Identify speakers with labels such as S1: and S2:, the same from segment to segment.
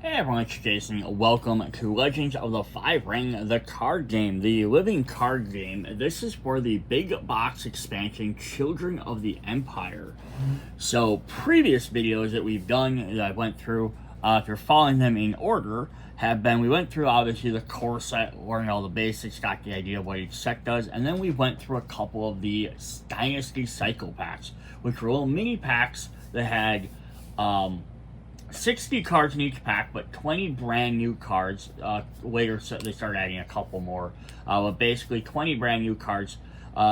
S1: Hey everyone, it's Jason. Welcome to Legends of the Five Ring, the card game, the living card game. This is for the big box expansion, Children of the Empire. So, previous videos that we've done that I went through, if you're following them in order, we went through obviously the core set, learned all the basics, got the idea of what each set does, and then we went through a couple of the Dynasty Cycle Packs, which were little mini packs that had, 60 cards in each pack, but 20 brand new cards. Later, they started adding a couple more. But basically, 20 brand new cards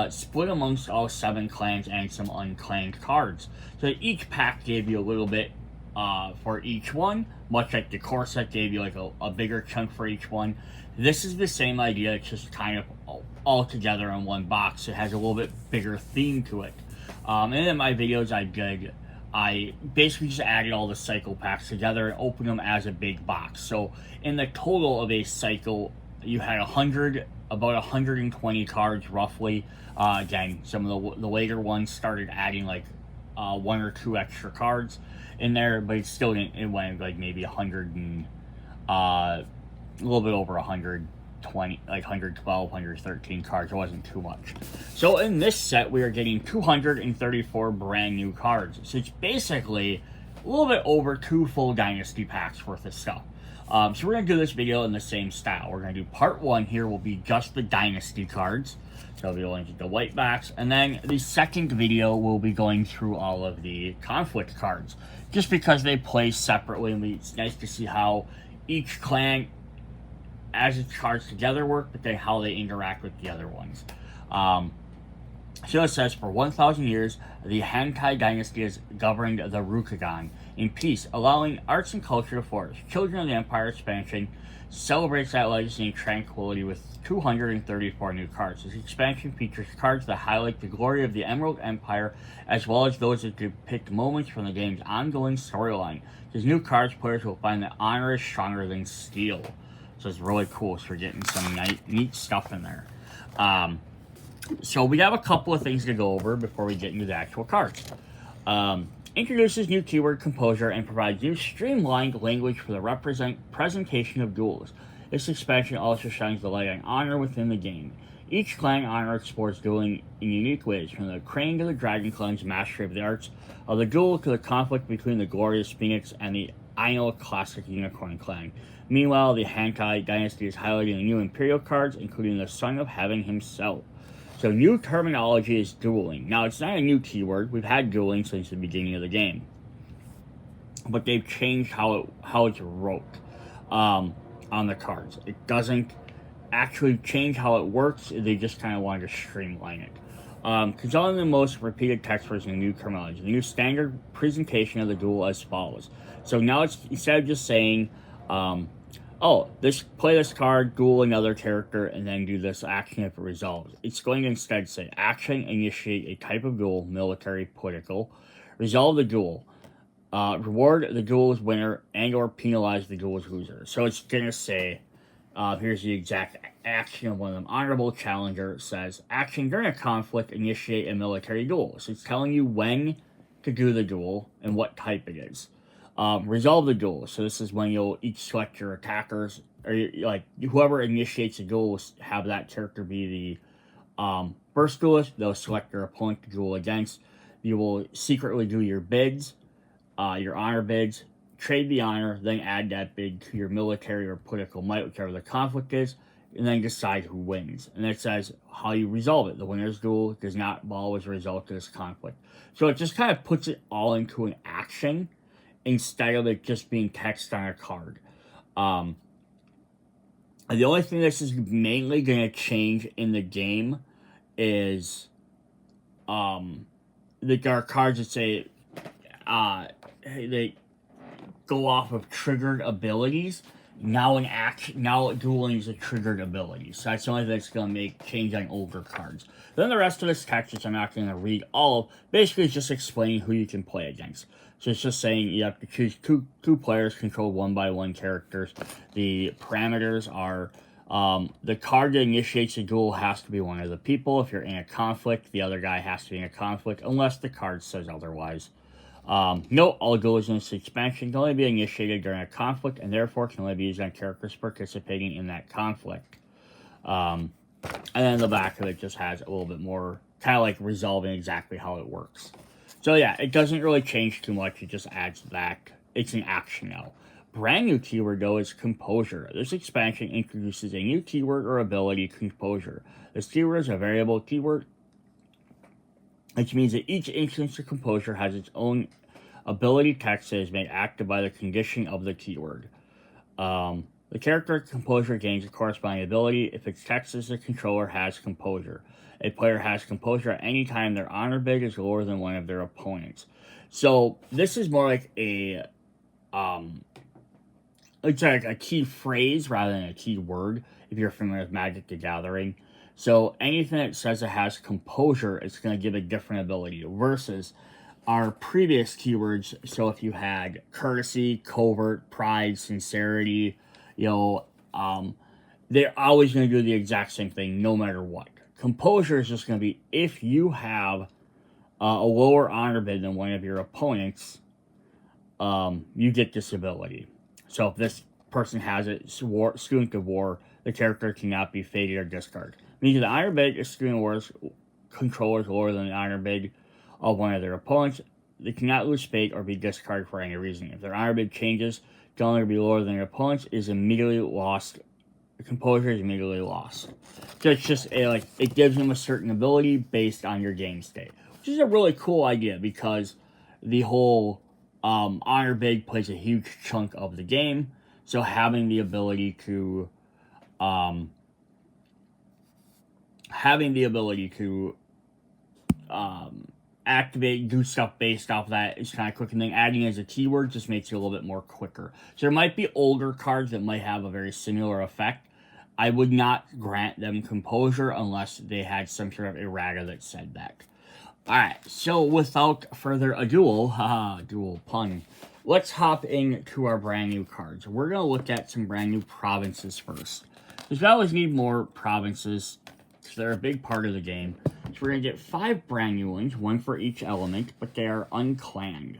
S1: split amongst all 7 clans and some unclaimed cards. So each pack gave you a little bit for each one, much like the core set gave you like a bigger chunk for each one. This is the same idea, it's just kind of all together in one box. It has a little bit bigger theme to it. And in my videos I basically just added all the cycle packs together and opened them as a big box. So in the total of a cycle, you had about 120 cards roughly. Again, some of the later ones started adding like 1 or 2 extra cards in there, but it still didn't. It went like maybe 100 and a little bit over 120, like 112, 113 cards. It wasn't too much. So in this set, we are getting 234 brand new cards. So it's basically a little bit over 2 full Dynasty packs worth of stuff. So we're going to do this video in the same style. We're going to do part 1 here will be just the Dynasty cards. So we'll be going to the white backs. And then the second video will be going through all of the conflict cards. Just because they play separately, and it's nice to see how each clan as its cards together work, but then how they interact with the other ones. So it says, for 1,000 years, the Hankai dynasty has governed the Rukagan in peace, allowing arts and culture to flourish. Children of the Empire expansion celebrates that legacy and tranquility with 234 new cards. This expansion features cards that highlight the glory of the Emerald Empire, as well as those that depict moments from the game's ongoing storyline. These new cards, players will find that honor is stronger than steel. So it's really cool. So we're getting some neat stuff in there. So we have a couple of things to go over before we get into the actual cards. Introduces new keyword composer and provides new streamlined language for the presentation of duels. This expansion also shines the light on honor within the game. Each clan honor explores dueling in unique ways, from the Crane to the Dragon clan's mastery of the arts of the duel to the conflict between the glorious Phoenix and the Aino classic Unicorn clan. Meanwhile, the Hankai dynasty is highlighting the new Imperial cards, including the Son of Heaven himself. So new terminology is dueling. Now, it's not a new keyword. We've had dueling since the beginning of the game. But they've changed how it's wrote on the cards. It doesn't actually change how it works. They just kind of wanted to streamline it. Because all of the most repeated text words in the new terminology. The new standard presentation of the duel as follows. So now it's, instead of just saying, play this card, duel another character, and then do this action if it resolves. It's going to instead say, action, initiate a type of duel, military, political, resolve the duel, reward the duel's winner, and or penalize the duel's loser. So it's going to say, here's the exact action of one of them. Honorable Challenger says, action during a conflict, initiate a military duel. So it's telling you when to do the duel and what type it is. Resolve the duel. So this is when you'll each select your attackers, or like whoever initiates the duel will have that character be the first duelist. They'll select their opponent to duel against. You will secretly do your bids, your honor bids, trade the honor, then add that bid to your military or political might, whichever the conflict is, and then decide who wins. And it says how you resolve it. The winner's duel does not always result in this conflict. So it just kind of puts it all into an action, instead of it just being text on a card. The only thing this is mainly going to change in the game is there are cards that say they go off of triggered abilities. Now dueling is a triggered ability. So that's the only thing that's going to change on older cards. Then the rest of this text, which I'm not going to read all of, basically is just explaining who you can play against. So it's just saying you have to choose two players, control 1-by-1 characters. The parameters are the card that initiates a duel has to be one of the people. If you're in a conflict, the other guy has to be in a conflict, unless the card says otherwise. Note, all goals in this expansion can only be initiated during a conflict and therefore can only be used on characters participating in that conflict. And then the back of it just has a little bit more kind of like resolving exactly how it works. So yeah, it doesn't really change too much. It just adds that. It's an action now. Brand new keyword though is Composure. This expansion introduces a new keyword or ability, Composure. This keyword is a variable keyword, which means that each instance of Composure has its own ability text that is made active by the condition of the keyword. The character Composure gains a corresponding ability if its text is the controller has Composure. A player has Composure at any time their honor bid is lower than one of their opponents. So this is more like a it's like a key phrase rather than a key word, if you're familiar with Magic the Gathering. So anything that says it has Composure, it's going to give a different ability versus our previous keywords. So if you had Courtesy, Covert, Pride, Sincerity, they're always going to do the exact same thing no matter what. Composure is just going to be if you have a lower honor bid than one of your opponents, you get this ability. So if this person has it, Student of War, the character cannot be faded or discarded. Meaning the honor bid is Student of War's controller is lower than the honor bid of one of their opponents. They cannot lose fate or be discarded for any reason. If their honor bid changes to only be lower than their opponents, is immediately lost. The Composure is immediately lost. So it's just it gives them a certain ability based on your game state, which is a really cool idea because the whole honor bid plays a huge chunk of the game. So having the ability to activate, do stuff based off that is kind of quick, and then adding as a keyword just makes it a little bit more quicker. So there might be older cards that might have a very similar effect. I would not grant them Composure unless they had some sort of errata that said that. Alright, so without further ado, dual pun, let's hop into our brand new cards. We're going to look at some brand new provinces first. Because we always need more provinces, because they're a big part of the game. So we're going to get 5 brand new ones, 1 for each element, but they are unclanned.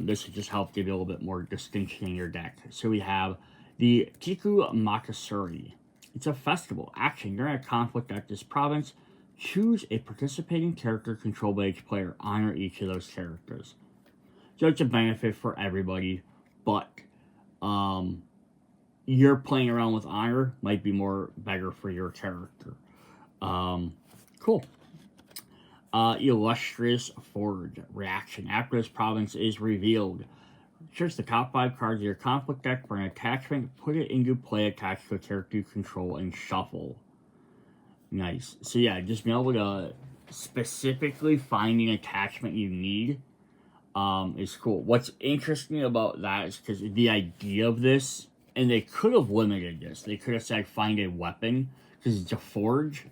S1: This will just help give you a little bit more distinction in your deck. So we have the Kiku Makasuri. It's a festival. Action. During a conflict at this province, choose a participating character controlled by each player. Honor each of those characters. So it's a benefit for everybody, but you're playing around with honor might be better for your character. Cool. Illustrious Forge. Reaction. After this province is revealed, search the top 5 cards of your conflict deck for an attachment, put it into play attached to a character you control, and shuffle. Nice. So yeah, just being able to specifically find an attachment you need is cool. What's interesting about that is because the idea of this, and they could have limited this. They could have said find a weapon because it's a forge,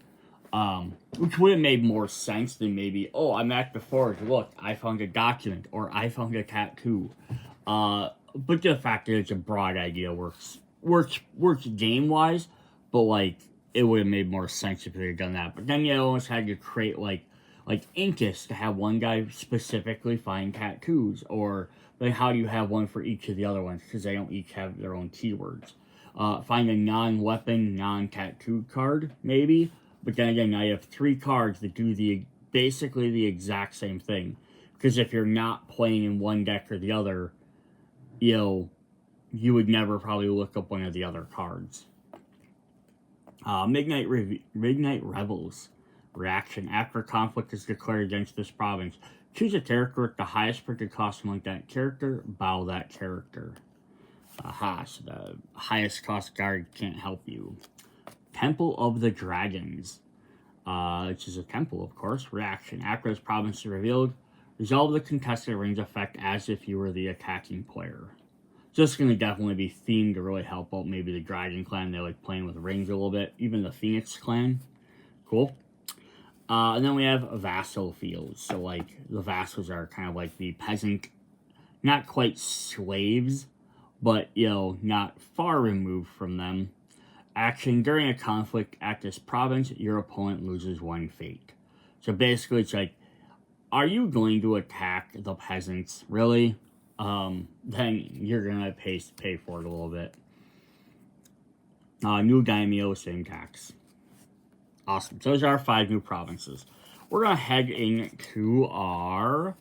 S1: which would have made more sense than maybe, oh, I'm at the forge. Look, I found a document or I found a tattoo. But the fact that it's a broad idea works game wise, but like it would have made more sense if they had done that. But then you almost had to create like Incus to have one guy specifically find tattoos, or like how do you have one for each of the other ones because they don't each have their own keywords. Find a non-weapon, non-tattoo card maybe, but then again now you have 3 cards that do basically the exact same thing. Because if you're not playing in one deck or the other, you would never probably look up one of the other cards. Midnight Rebels. Reaction. After conflict is declared against this province, choose a character with the highest printed cost among that character, bow that character. Aha, so the highest cost guard can't help you. Temple of the Dragons. Which is a temple, of course. Reaction. After this province is revealed, resolve the contested rings effect as if you were the attacking player. So this is going to definitely be themed to really help out maybe the Dragon Clan. They like playing with rings a little bit. Even the Phoenix Clan. Cool. And then we have vassal fields. So like the vassals are kind of like the peasant, not quite slaves, but not far removed from them. Action. During a conflict at this province, your opponent loses 1 fate. So basically it's like, are you going to attack the peasants? Really? Then you're gonna pay for it a little bit. New daimyo, same tax. Awesome. So those are our 5 new provinces. We're gonna head into our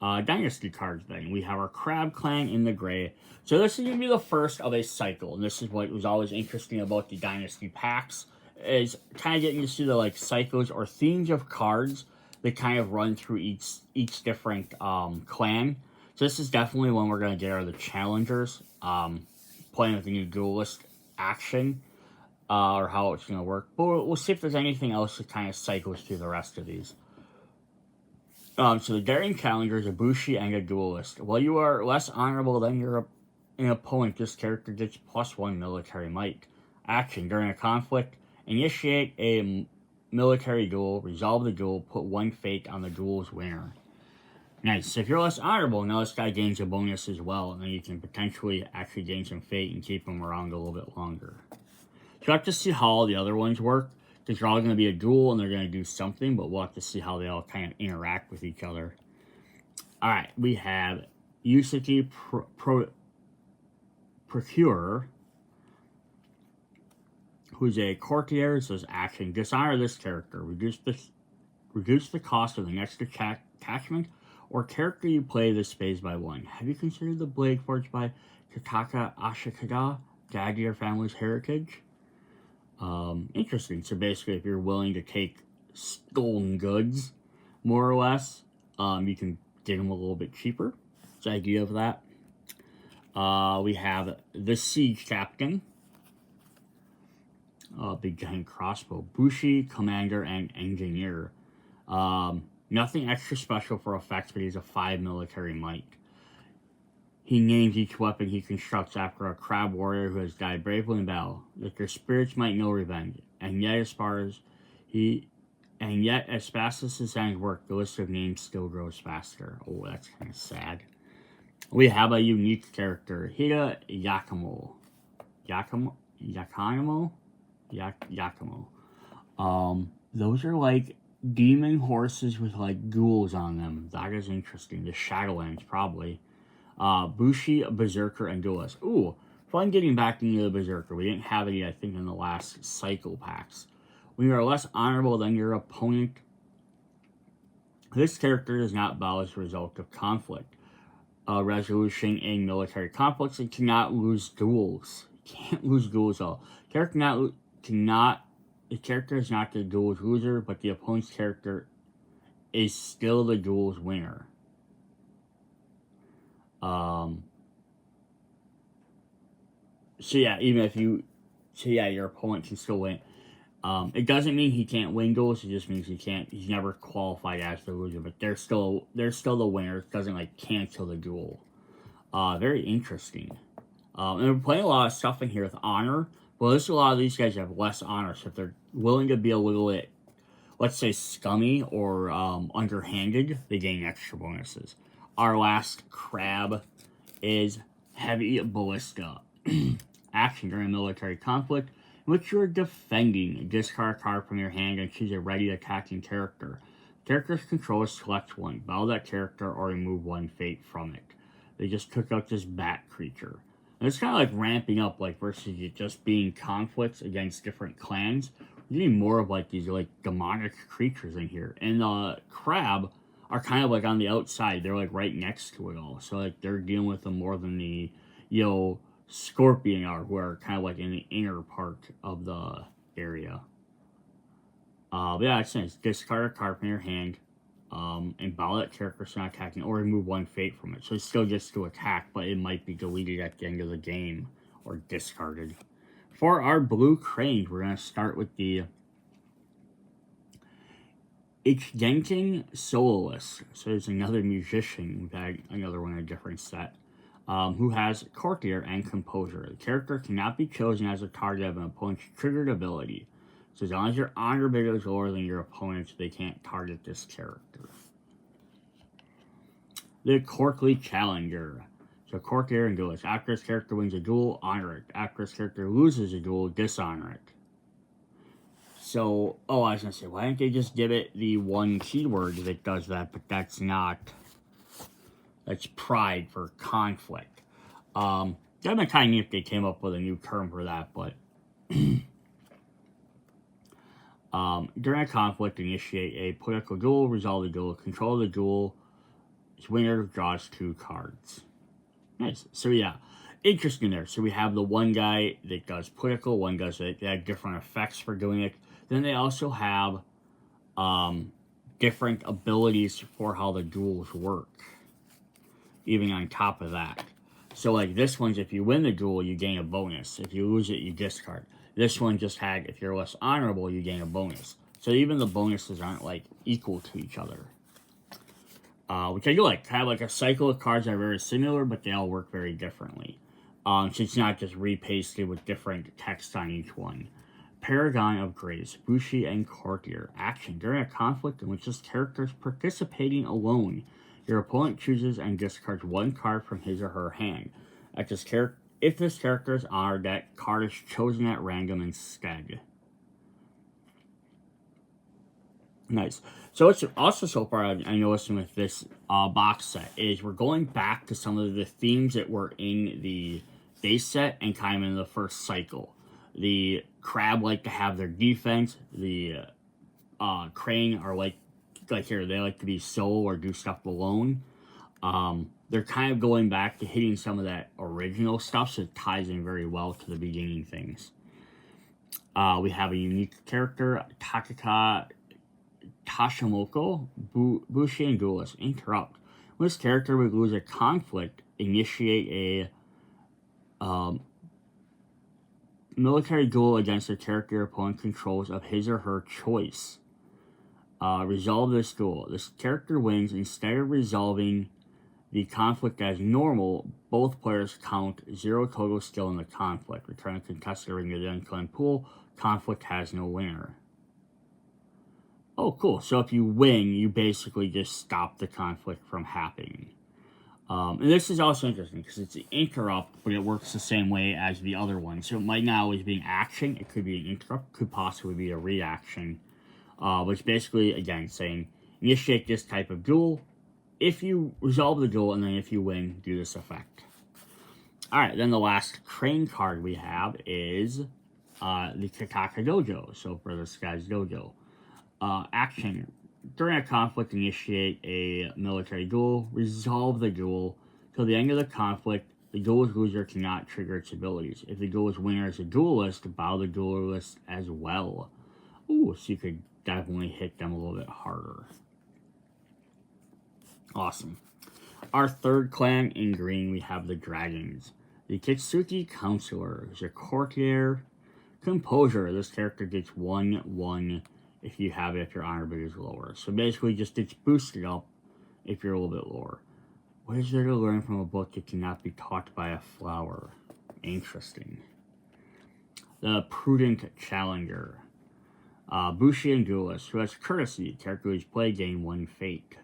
S1: Dynasty cards then. We have our Crab Clan in the gray. So this is going to be the first of a cycle. And this is what was always interesting about the Dynasty packs. Is kind of getting to see the like cycles or themes of cards that kind of run through each different clan. So this is definitely one we're going to get are the challengers. Playing with the new duelist action. Or how it's going to work. But we'll see if there's anything else that kind of cycles through the rest of these. So the daring challenger is a bushi and a duelist. While you are less honorable than your opponent, this character gets +1 military might. Action: during a conflict, initiate a military duel, resolve the duel, put 1 fate on the duel's winner. Nice. So if you're less honorable, now this guy gains a bonus as well, and then you can potentially actually gain some fate and keep him around a little bit longer. So you have to see how all the other ones work. Because they're all going to be a duel and they're going to do something, but we'll have to see how they all kind of interact with each other. Alright, we have Yusaki Procurer, who's a courtier. Says action: dishonor this character, reduce the cost of the next attachment or character you play this phase by 1. Have you considered the blade forged by Tataka Ashikada to add to your family's heritage? Interesting. So basically, if you're willing to take stolen goods, more or less, you can get them a little bit cheaper. That's the idea of that. We have the Siege Captain. Big giant crossbow. Bushi, Commander, and Engineer. Nothing extra special for effects, but he's a 5 military might. He names each weapon he constructs after a crab warrior who has died bravely in battle, that their spirits might know revenge. And yet as fast as his hands work, the list of names still grows faster. Oh, that's kind of sad. We have a unique character, Hida Yakumo. Those are like demon horses with like ghouls on them. That is interesting. The Shadowlands, probably. Bushi, Berserker, and Duelist. Ooh, fun getting back into the Berserker. We didn't have any, I think, in the last cycle packs. When you are less honorable than your opponent, this character does not bow as a result of conflict. Resolution in military conflicts, and cannot lose duels. Can't lose duels at all. The character is not the duel's loser, but the opponent's character is still the duel's winner. So yeah, even if your opponent can still win. It doesn't mean he can't win duels, it just means he's never qualified as the loser, but they're still the winner. It doesn't like cancel the duel. Very interesting. And we're playing a lot of stuff in here with honor. Well, there's a lot of these guys have less honor, so if they're willing to be a little bit, let's say, scummy or underhanded, they gain extra bonuses. Our last crab is Heavy Ballista. Action: during military conflict in which you are defending, discard a card from your hand and choose a ready attacking character. Character's controller selects 1. Battle that character or remove 1 fate from it. They just took out this bat creature. And it's kind of like ramping up, like, versus it just being conflicts against different clans. We're getting more of like these like demonic creatures in here. And the crab are kind of like on the outside. They're like right next to it all. So like they're dealing with them more than the, scorpion are, who are kind of like in the inner part of the area. But yeah, it's nice. Discard a card from your hand, and battle that character is not attacking, or remove 1 fate from it. So it still gets to attack, but it might be deleted at the end of the game, or discarded. For our blue cranes, we're going to start with the Ichgenking Soloist. So there's another musician. We've had another one in a different set. Who has Courtier and Composure. The character cannot be chosen as a target of an opponent's triggered ability. So as long as your honor bidder is lower than your opponent's, they can't target this character. The Courtly Challenger. So Courtier and Duelist. After this character wins a duel, honor it. After this character loses a duel, dishonor it. So, oh, I was going to say, why don't they just give it the one keyword that does that? But that's not, that's pride for conflict. That'd been kind of neat if they came up with a new term for that, but during a conflict, initiate a political duel, resolve the duel, control the duel. Its winner draws 2 cards. Nice. So yeah, interesting there. So we have the one guy that does political, one does it. They have different effects for doing it. Then they also have different abilities for how the duels work. Even on top of that. So like this one's, if you win the duel, you gain a bonus. If you lose it, you discard. This one just had, if you're less honorable, you gain a bonus. So even the bonuses aren't like equal to each other. Which I do like. Kind of like a cycle of cards that are very similar, but they all work very differently. So it's not just repasted with different text on each one. Paragon of Grace, Bushi and Courtier. Action. During a conflict in which this character is participating alone, your opponent chooses and discards 1 card from his or her hand. If this character is honored, that card is chosen at random instead. Nice. So it's also so far I noticed with this box set is we're going back to some of the themes that were in the base set and kind of in the first cycle. The crab like to have their defense. The crane are like here, they like to be solo or do stuff alone. They're kind of going back to hitting some of that original stuff, so it ties in very well to the beginning things. We have a unique character, Tashimoko, Bushi and Duelist. Interrupt. When this character would lose a conflict, initiate a military duel against a character your opponent controls of his or her choice. Resolve this duel. This character wins. Instead of resolving the conflict as normal, both players count 0 total skill in the conflict. Return a contested ring to the unclaimed pool. Conflict has no winner. Oh, cool. So if you win, you basically just stop the conflict from happening. And this is also interesting because it's an interrupt, but it works the same way as the other one. So it might not always be an action. It could be an interrupt. Could possibly be a reaction. Which basically, again, saying initiate this type of duel. If you resolve the duel, and then if you win, do this effect. Alright, then the last crane card we have is the Kataka Dojo. So for this guy's dojo. Action. During a conflict, initiate a military duel. Resolve the duel. Till the end of the conflict, the duel's loser cannot trigger its abilities. If the duel's winner is a duelist, bow the duelist as well. Ooh, so you could definitely hit them a little bit harder. Awesome. Our third clan in green, we have the Dragons. The Kitsuki Counselor is a courtier. Composure. This character gets 1/1 if you have it if your honor bid is lower. So basically just gets boosted up if you're a little bit lower. What is there to learn from a book that cannot be taught by a flower? Interesting. The Prudent Challenger. Bushi and Duelist, who has courtesy. Character who's played gain 1 fate.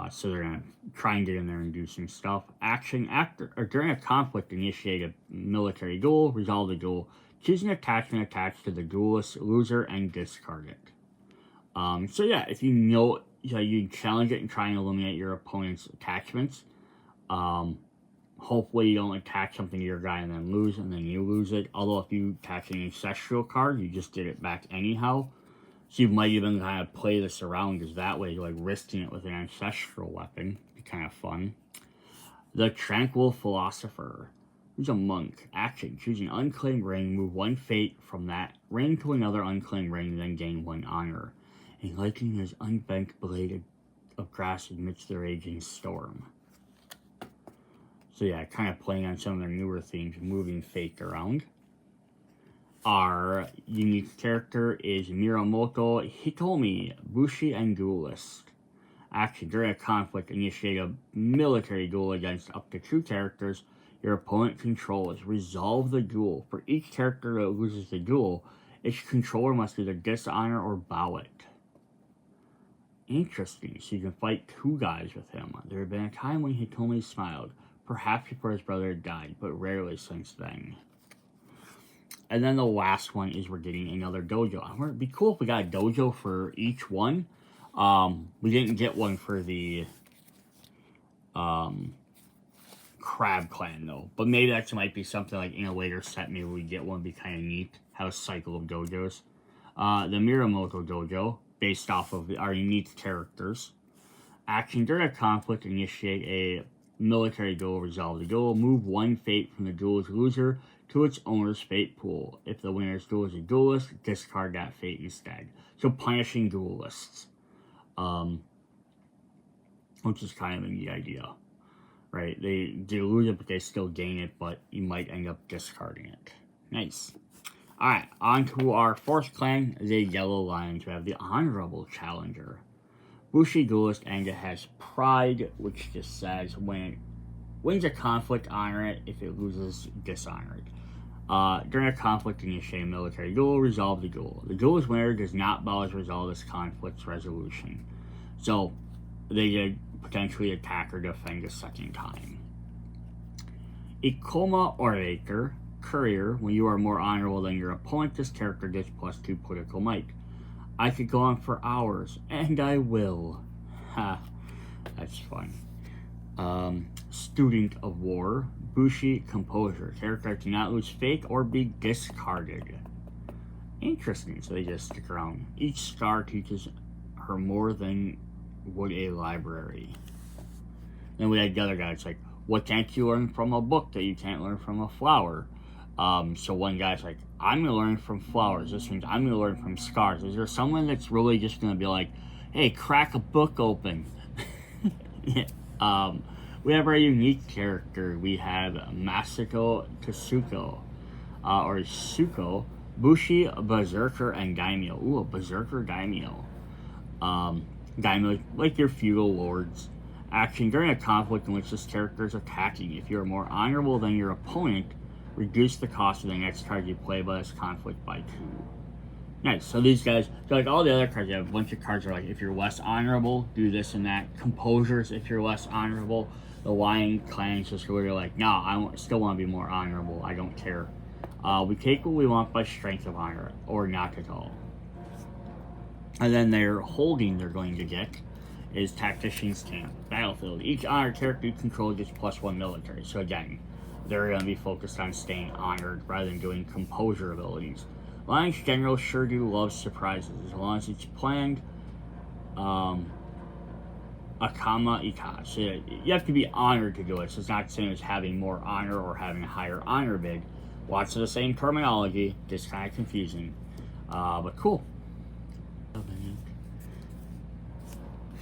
S1: So they're going to try and get in there and do some stuff. Action. During a conflict, initiate a military duel. Resolve the duel. Choose an attachment attached to the duelist loser and discard it. So yeah, if you know, you challenge it and try and eliminate your opponent's attachments. Hopefully you don't attach something to your guy and then lose, and then you lose it. Although if you attach an ancestral card, you just get it back anyhow. So you might even kind of play this around, because that way you're like risking it with an ancestral weapon. Be kind of fun. The Tranquil Philosopher. Who's a monk. Action. Choose an unclaimed ring. Move 1 fate from that ring to another unclaimed ring, then gain 1 honor. Enlightening his unbent blade of grass amidst the raging storm. So yeah, kind of playing on some of their newer themes, moving fate around. Our unique character is Miramoto Hitomi, Bushi and Duelist. Action. During a conflict, initiate a military duel against up to 2 characters your opponent controls. Resolve the duel. For each character that loses the duel, its controller must either dishonor or bow it. Interesting. So you can fight 2 guys with him. There had been a time when Hitomi smiled, perhaps before his brother had died, but rarely since then. And then the last one is we're getting another dojo. It'd be cool if we got a dojo for each one. We didn't get one for the Crab Clan though, but maybe that might be something like in a later set. Maybe we get one. It'd be kind of neat. Have a cycle of dojos. The Miramoto Dojo, based off of our unique characters. Action during a conflict, initiate a military duel, resolve the duel, move one fate from the duel's loser to its owner's fate pool. If the winner's duel is a duelist, discard that fate instead. So punishing duelists. Which is kind of a neat idea. Right? They lose it, but they still gain it, but you might end up discarding it. Nice. Alright, on to our fourth clan, the Yellow Lions. We have the Honorable Challenger. Bushi Duelist, and it has Pride, which just says when it wins a conflict, honor it. If it loses, dishonor it. During a conflict, initiate a military duel, resolve the duel. The duel's winner does not bother to resolve this conflict's resolution. So, they could potentially attack or defend a second time. Ikoma Orator, Courier. When you are more honorable than your opponent, this character gets +2 political might. I could go on for hours, and I will. Ha, that's fun. Student of War, Bushi Composure. Character cannot lose fate or be discarded. Interesting, so they just stick around. Each star teaches her more than would a library. Then we had the other guy, it's like, what can't you learn from a book that you can't learn from a flower? So one guy's like, I'm going to learn from flowers. This means I'm going to learn from scars. Is there someone that's really just going to be like, hey, crack a book open? We have our unique character. We have Masako Tsuko, or Suko, Bushi, Berserker, and Daimyo. Ooh, a Berserker Daimyo. Daimyo, like your feudal lords. Action during a conflict in which this character is attacking. If you are more honorable than your opponent, reduce the cost of the next card you play by this conflict by 2. Nice. So these guys, so like all the other cards, you have a bunch of cards that are like, if you're less honorable, do this and that. Composures, if you're less honorable. The Lion Clans just where you're like, no, I still want to be more honorable. I don't care. We take what we want by strength of honor, or not at all. And then their holding they're going to get is Tactician's Camp. Battlefield. Each honored character you control gets +1 military. So again, they're going to be focused on staying honored rather than doing composure abilities. Lion's General sure do love surprises. As long as it's planned, Akama Ika. So you have to be honored to do it. So it's not the same as having more honor or having a higher honor bid. Lots of the same terminology, just kind of confusing. But cool.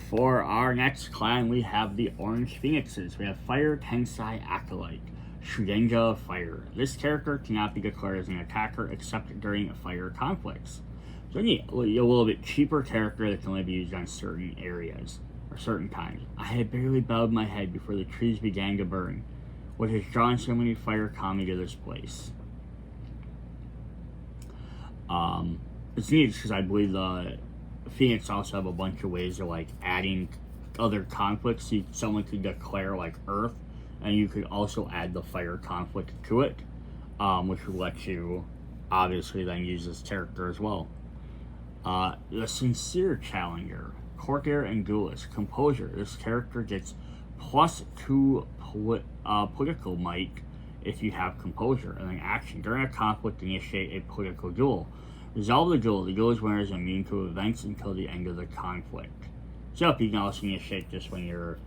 S1: For our next clan, we have the Orange Phoenixes. We have Fire Tensai Acolyte, Shugenja Fire. This character cannot be declared as an attacker except during fire conflicts. So neat, a little bit cheaper character that can only be used on certain areas or certain times. I had barely bowed my head before the trees began to burn. What has drawn so many fire kami to this place? It's neat because I believe the Phoenix also have a bunch of ways of like adding other conflicts. Someone could declare like Earth, and you could also add the fire conflict to it, which would let you obviously then use this character as well. The Sincere Challenger, Courtier and Duelist, Composure. This character gets +2 political might if you have Composure, and then action during a conflict, initiate a political duel. Resolve the duel. The duel's winner is immune to events until the end of the conflict. So you can also initiate this when you're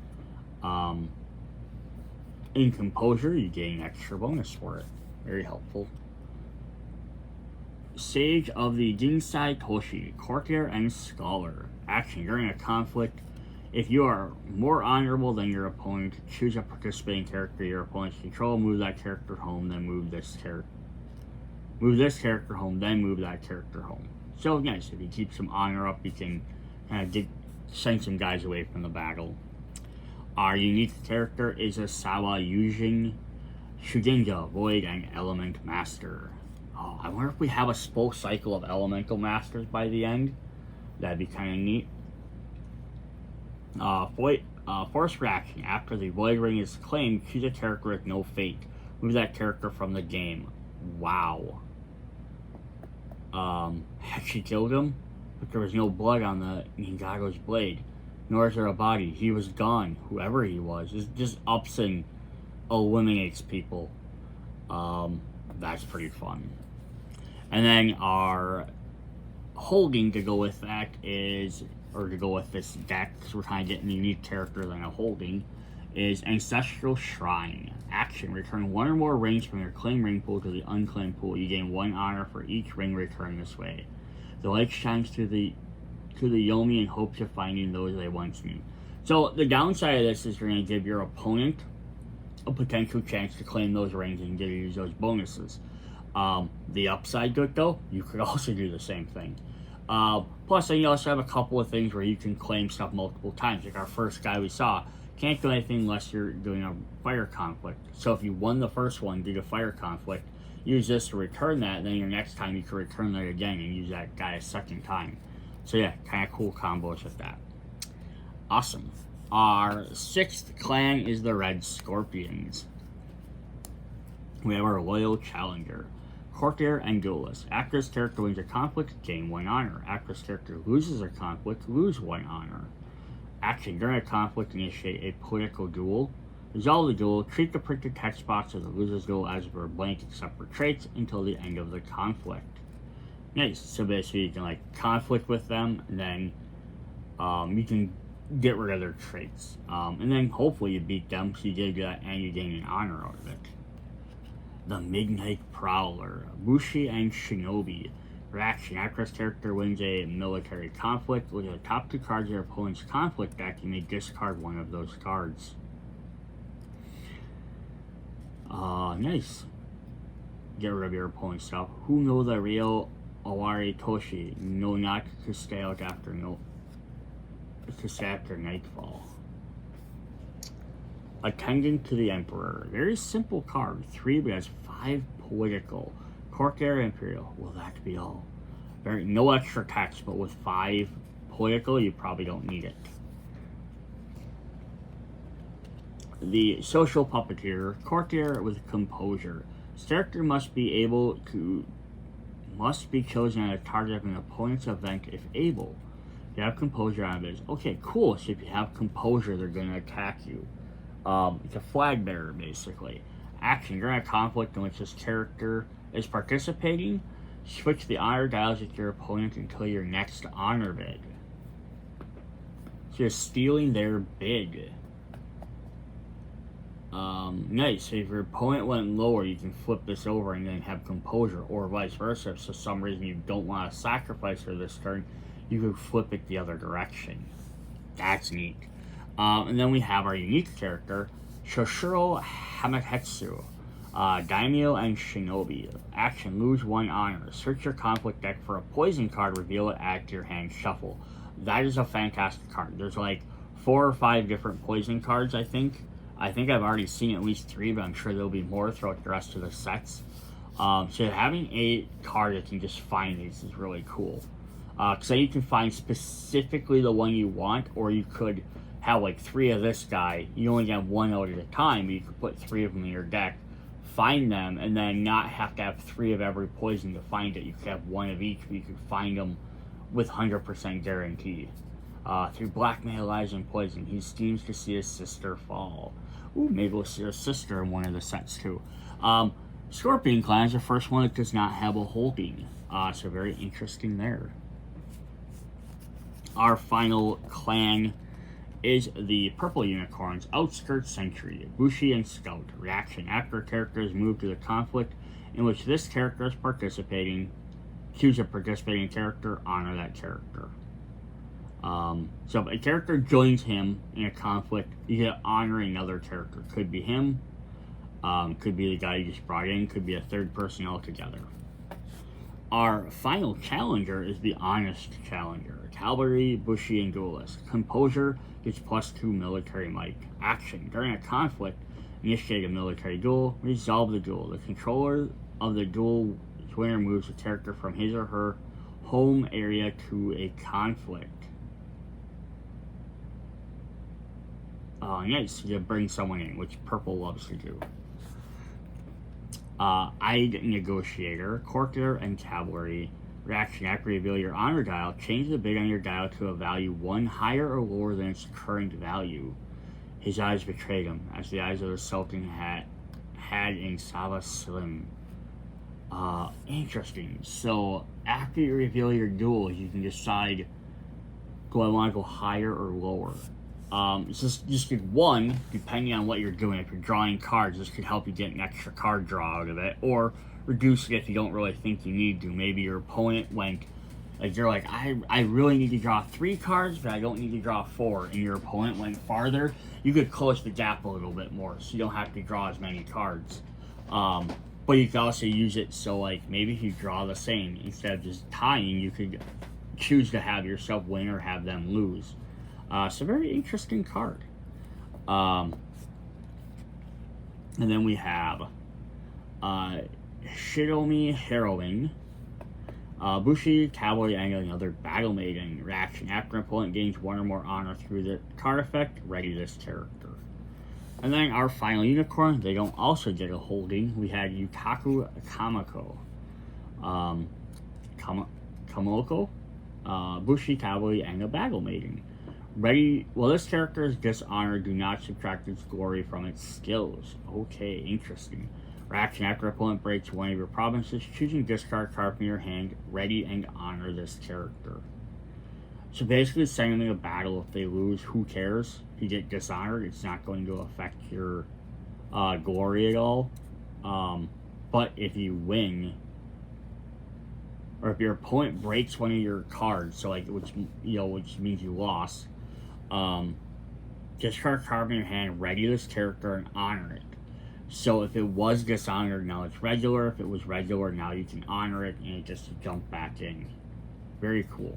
S1: in Composure. You gain an extra bonus for it. Very helpful. Sage of the Jinsai Toshi, Courtier and Scholar. Action during a conflict. If you are more honorable than your opponent, choose a participating character your opponent's control, move that character home, then move this character home, then move that character home. So nice, if you keep some honor up, you can kind of send some guys away from the battle. Our unique character is a Sawa Yujin Shugenja, Void, and Element Master. Oh, I wonder if we have a full cycle of Elemental Masters by the end. That'd be kind of neat. Force reaction. After the Void Ring is claimed, choose a character with no fate. Move that character from the game. Wow. Actually killed him, but there was no blood on the Ninjago's blade, nor is there a body. He was gone, whoever he was. It just ups and eliminates people. That's pretty fun. And then our holding to go with that is, or to go with this deck, because we're kind of getting a unique character than a holding, is Ancestral Shrine. Action: return one or more rings from your claim ring pool to the unclaimed pool. You gain 1 honor for each ring returned this way. The light shines through the Yomi in hopes of finding those they once knew. So the downside of this is you're going to give your opponent a potential chance to claim those rings and get to use those bonuses. The upside to it, though, you could also do the same thing. Plus, then you also have a couple of things where you can claim stuff multiple times. Like our first guy we saw, can't do anything unless you're doing a fire conflict. So if you won the first one, did a fire conflict, use this to return that, and then your next time you can return that again and use that guy a second time. So yeah, kind of cool combos with that. Awesome. Our 6th clan is the Red Scorpions. We have our Loyal Challenger. Courtier and Duelist. After this character wins a conflict, gain 1 honor. After this character loses a conflict, lose 1 honor. Action: during a conflict, initiate a political duel. Resolve the duel. Treat the printed text box of the loser's duel as if it were blank except for traits until the end of the conflict. Nice. So basically you can like conflict with them, and then you can get rid of their traits. And then hopefully you beat them, so you get that and you gain an honor out of it. The Midnight Prowler. Bushi and Shinobi. Reaction: after this character wins a military conflict, look at the top 2 cards of your opponent's conflict deck. You may discard one of those cards. Nice. Get rid of your opponent's stuff. Who know the real Awari Toshi? No, not to stay out after nightfall. Attendant to the Emperor. Very simple card. 3, but has 5 political. Courtier Imperial. Will that be all? No extra text, but with 5 political, you probably don't need it. The Social Puppeteer. Courtier with Composure. This character must be chosen at a target of an opponent's event if able. You have Composure on it. Okay, cool. So if you have Composure, they're going to attack you. It's a flag bearer, basically. Action: during a conflict in which this character is participating, switch the honor dials with your opponent until your next honor bid. So you're stealing their bid. Nice. So if your opponent went lower, you can flip this over and then have Composure, or vice versa. If for some reason you don't want to sacrifice her this turn, you could flip it the other direction. That's neat. And then we have our unique character, Shoshiro Hamatetsu. Daimyo and Shinobi. Action: lose 1 honor. Search your conflict deck for a poison card, reveal it, add to your hand, shuffle. That is a fantastic card. There's like 4 or 5 different poison cards, I think. I think I've already seen at least 3, but I'm sure there'll be more throughout the rest of the sets. So having a card that can just find these is really cool. Because then you can find specifically the one you want, or you could have like 3 of this guy. You only get 1 out at a time, but you could put 3 of them in your deck, find them, and then not have to have 3 of every poison to find it. You could have 1 of each, but you could find them with 100% guarantee. Through blackmail, lies, and poison, he schemes to see his sister fall. Ooh, maybe we'll see her sister in one of the sets too. Scorpion Clan is the first one that does not have a holding. So very interesting there. Our final clan is the Purple Unicorns, Outskirts Sentry, Bushi and Scout. Reaction: after a character is moved to the conflict in which this character is participating, choose a participating character, honor that character. So if a character joins him in a conflict, you get to honor another character. Could be him, could be the guy you just brought in, could be a third person altogether. Our final challenger is the Honest Challenger. Cavalry, Bushi, and Duelist. Composure gets +2 military might. Action: during a conflict, initiate a military duel, resolve the duel. The controller of the duel winner moves a character from his or her home area to a conflict. Nice. You bring someone in, which Purple loves to do. Eyed Negotiator, Courtier, and Cavalry. Reaction: after you reveal your honor dial, change the bid on your dial to a value 1 higher or lower than its current value. His eyes betrayed him, as the eyes of the Sultan had in Sava Slim. Interesting. So, after you reveal your duels, you can decide, do I want to go higher or lower? Just get one, depending on what you're doing. If you're drawing cards, this could help you get an extra card draw out of it, or reduce it if you don't really think you need to. Maybe your opponent went, like, you're like, I really need to draw 3 cards, but I don't need to draw 4, and your opponent went farther. You could close the gap a little bit more, so you don't have to draw as many cards. But you can also use it so, like, maybe if you draw the same, instead of just tying, you could choose to have yourself win or have them lose. So very interesting card. And then we have Shidomi Heroine. Bushi, Cavalry Angle, and other Battle Maiden. Reaction: after an opponent gains 1 or more honor through the card effect, ready this character. And then our final unicorn, they don't also get a holding. We had Yukaku Kamako. Kamoko, Bushi, Cavalry, and a Battle Maiden. Ready. Well, this character is dishonored. Do not subtract its glory from its skills. Okay, interesting. Reaction: after opponent breaks 1 of your provinces, choosing discard card from your hand, ready and honor this character. So basically, sending a battle, if they lose, who cares? If you get dishonored, it's not going to affect your glory at all. But if you win, or if your opponent breaks 1 of your cards, so like which means you lost, discard card from your hand, ready this character, and honor it. So if it was dishonored, now it's regular. If it was regular, now you can honor it, and it just jump back in. Very cool.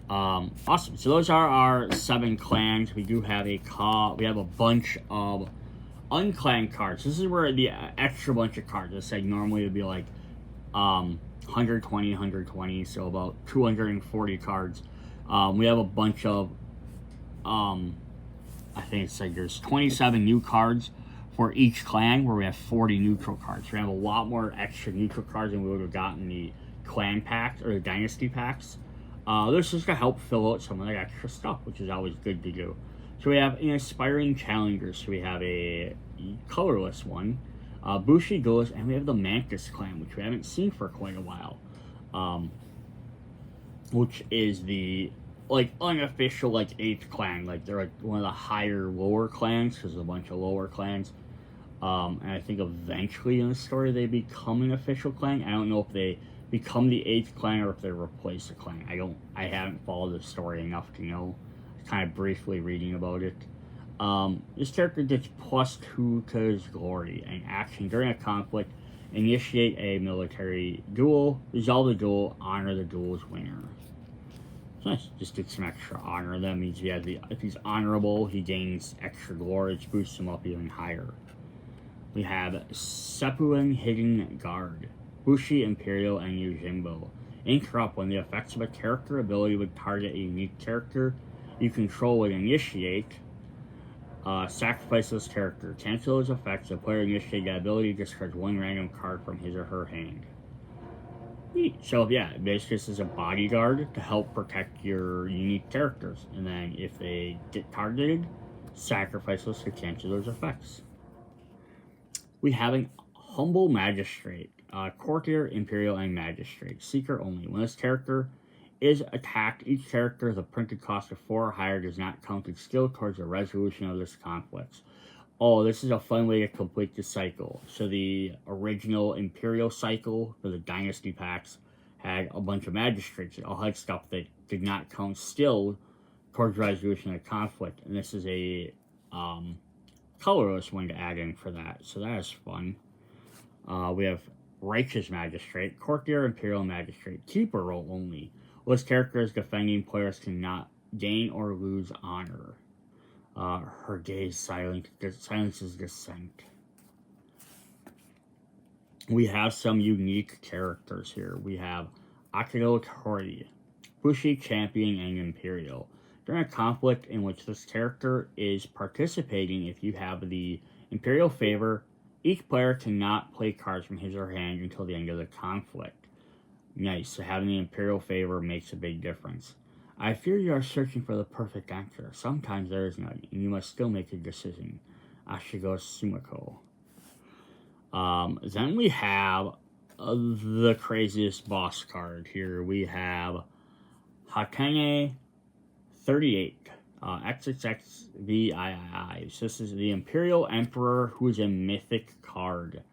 S1: Awesome. So those are our 7 clans. We do have we have a bunch of unclanned cards. This is where the extra bunch of cards. I said normally it would be like 120, so about 240 cards. We have a bunch of I think it's like there's 27 new cards for each clan, where we have 40 neutral cards. We have a lot more extra neutral cards than we would have gotten the clan packs or the dynasty packs. This is to help fill out some of the extra stuff, which is always good to do. So we have an Inspiring Challenger. So we have a colorless one, Bushi Ghost, and we have the Mantis clan, which we haven't seen for quite a while. Which is the unofficial 8th clan. Like they're one of the lower clans, because there's a bunch of lower clans. And I think eventually in the story they become an official clan. I don't know if they become the 8th clan or if they replace the clan. I haven't followed the story enough to know. Kind of briefly reading about it. This character gets +2 to his glory and action during a conflict. Initiate a military duel, resolve the duel, honor the duel's winner. Nice. Just get some extra honor. That means if he's honorable, he gains extra glory, which boosts him up even higher. We have Sepuin Hidden Guard, Bushi, Imperial, and Yujimbo. Interrupt: when the effects of a character ability would target a unique character you control would initiate. Sacrifice this character. Cancel his effects. The player initiating that ability discards 1 random card from his or her hand. Neat. So yeah, basically this is a bodyguard to help protect your unique characters. And then if they get targeted, sacrifice this to cancel those effects. We have an Humble Magistrate. Courtier, Imperial, and Magistrate. Seeker only. When this character is attacked, each character with a printed cost of 4 or higher does not count its skill towards the resolution of this conflict. Oh, this is a fun way to complete the cycle. So the original Imperial cycle for the Dynasty packs had a bunch of magistrates. It all had stuff that did not count still towards resolution of conflict. And this is a colorless one to add in for that. So that is fun. We have Righteous Magistrate, Courtier, Imperial Magistrate, Keeper role only. This character is defending, players cannot gain or lose honor. Her gaze silences dissent. We have some unique characters here. We have Akito Tori, Bushi, Champion, and Imperial. During a conflict in which this character is participating, if you have the Imperial favor, each player cannot play cards from his or her hand until the end of the conflict. Nice. So having the Imperial favor makes a big difference. I fear you are searching for the perfect answer. Sometimes there is none, and you must still make a decision. Ashigo Sumiko. Then we have the craziest boss card here. We have Hakane 38. XXXVII. So this is the Imperial Emperor, who is a mythic card.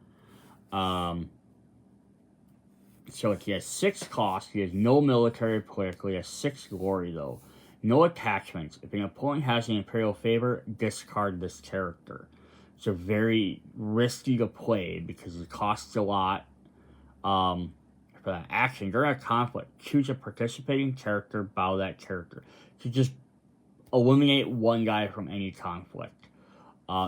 S1: So he has 6 cost. He has no military political. He has 6 glory, though. No attachments. If an opponent has an Imperial favor, discard this character. So very risky to play because it costs a lot. For that action, during a conflict, choose a participating character, bow that character. So just eliminate one guy from any conflict.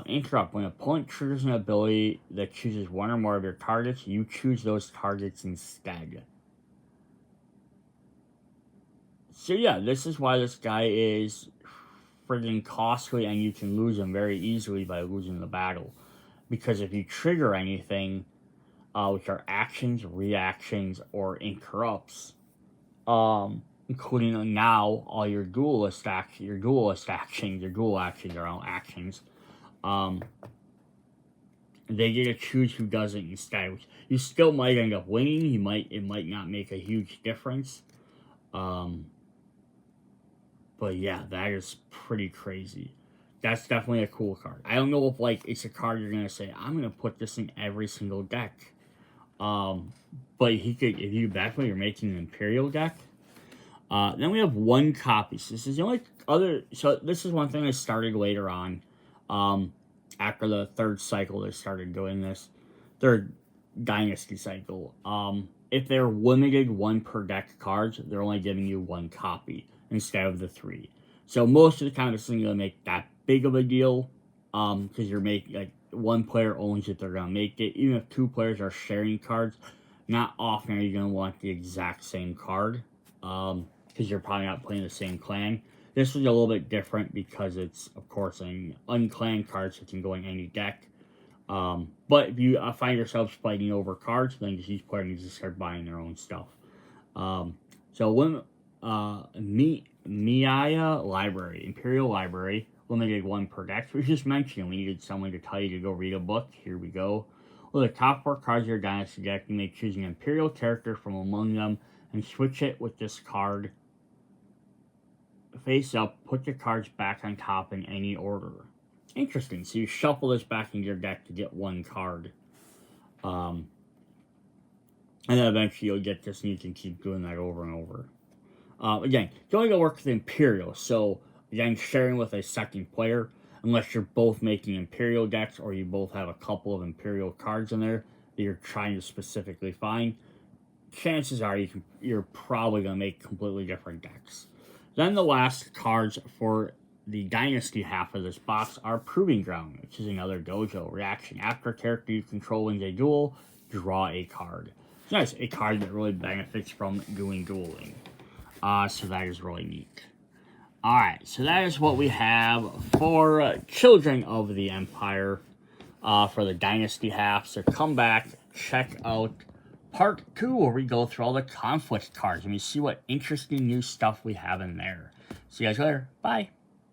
S1: Interrupt. When an opponent triggers an ability that chooses one or more of your targets, you choose those targets instead. So yeah, this is why this guy is friggin' costly, and you can lose him very easily by losing the battle. Because if you trigger anything, which are actions, reactions, or interrupts, including now all your duelist actions, your dual actions are all actions. They get to choose who does it instead. You still might end up winning. It might not make a huge difference. But yeah, that is pretty crazy. That's definitely a cool card. I don't know if it's a card you're gonna say, I'm gonna put this in every single deck. But he could, if you definitely you're making an Imperial deck. Then we have 1 copy. So this is the only other. So this is one thing I started later on. After the 3rd cycle, they started doing this. 3rd Dynasty cycle. If they're limited 1 per deck cards, they're only giving you 1 copy instead of the 3. So most of the time, it's not gonna make that big of a deal. Because you're making 1 player owns it, they're gonna make it. Even if 2 players are sharing cards, not often are you gonna want the exact same card. Because you're probably not playing the same clan. This is a little bit different because it's, of course, an unclanned card, so it can go in any deck. But if you find yourself fighting over cards, then just each player needs to start buying their own stuff. So when Miaya Library, Imperial Library, limited 1 per deck. So we just mentioned we needed someone to tell you to go read a book. Here we go. Well, the top 4 cards of your Dynasty deck, you may choose an Imperial character from among them and switch it with this card. Face up, put your cards back on top in any order. Interesting. So you shuffle this back into your deck to get 1 card. And then eventually you'll get this and you can keep doing that over and over. Again, you only go work with Imperial. So, again, sharing with a 2nd player, unless you're both making Imperial decks or you both have a couple of Imperial cards in there that you're trying to specifically find, chances are you're probably going to make completely different decks. Then the last cards for the Dynasty half of this box are Proving Ground, which is another dojo reaction. After a character you control wins a duel, draw a card. It's nice, a card that really benefits from doing dueling. So that is really neat. Alright, so that is what we have for Children of the Empire for the Dynasty half. So come back, check out Part 2, where we go through all the conflict cards and we see what interesting new stuff we have in there. See you guys later. Bye.